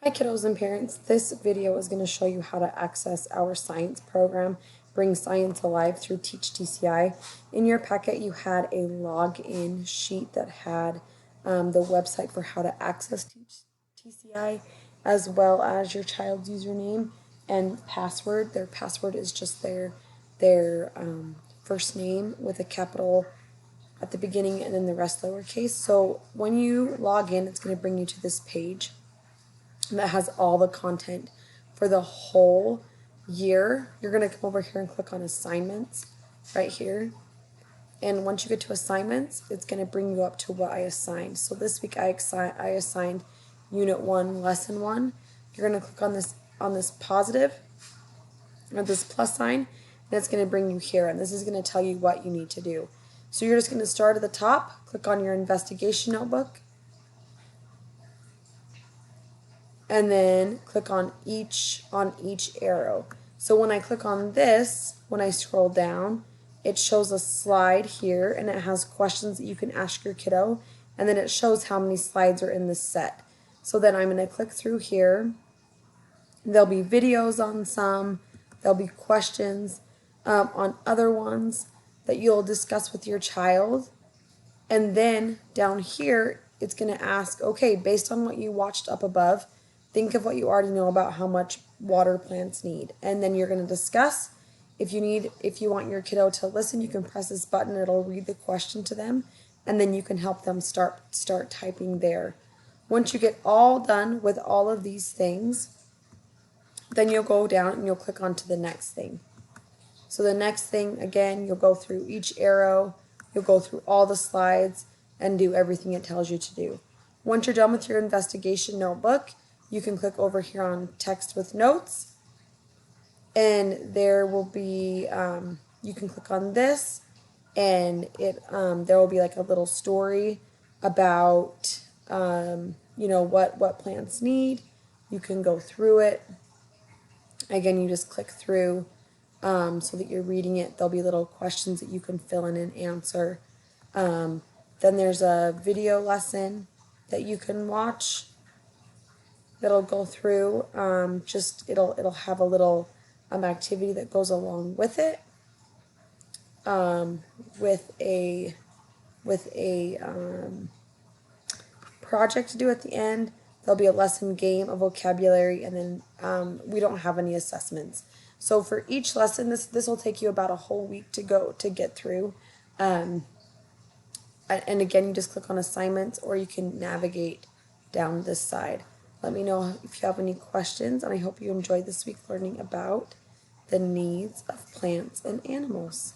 Hi kiddos and parents, this video is going to show you how to access our science program, Bring Science Alive through Teach TCI. In your packet you had a login sheet that had the website for how to access Teach TCI, as well as your child's username and password. Their password is just their first name with a capital at the beginning and then the rest lowercase. So when you log in, it's going to bring you to this page that has all the content for the whole year. You're going to come over here and click on assignments right here. And once you get to assignments, it's going to bring you up to what I assigned. So this week I assigned Unit 1, Lesson 1. You're going to click on this positive, or this plus sign, and it's going to bring you here. And this is going to tell you what you need to do. So you're just going to start at the top, click on your investigation notebook, and then click on each arrow. So when I click on this, when I scroll down, it shows a slide here, and it has questions that you can ask your kiddo, and then it shows how many slides are in this set. So then I'm going to click through here. There'll be videos on some, there'll be questions on other ones that you'll discuss with your child. And then down here, it's going to ask, okay, based on what you watched up above, think of what you already know about how much water plants need. And then you're going to discuss. If you want your kiddo to listen, you can press this button. It'll read the question to them, and then you can help them start typing there. Once you get all done with all of these things, then you'll go down and you'll click on to the next thing. So the next thing, again, you'll go through each arrow, you'll go through all the slides and do everything it tells you to do. Once you're done with your investigation notebook, you can click over here on text with notes, and there will be, you can click on this, and there will be like a little story about, what plants need. You can go through it. Again, you just click through so that you're reading it. There'll be little questions that you can fill in and answer. Then there's a video lesson that you can watch that'll go through. It'll have a little activity that goes along with it, with a project to do at the end. There'll be a lesson game, a vocabulary, and then we don't have any assessments. So for each lesson, this will take you about a whole week to get through. And again, you just click on assignments, or you can navigate down this side. Let me know if you have any questions, and I hope you enjoyed this week learning about the needs of plants and animals.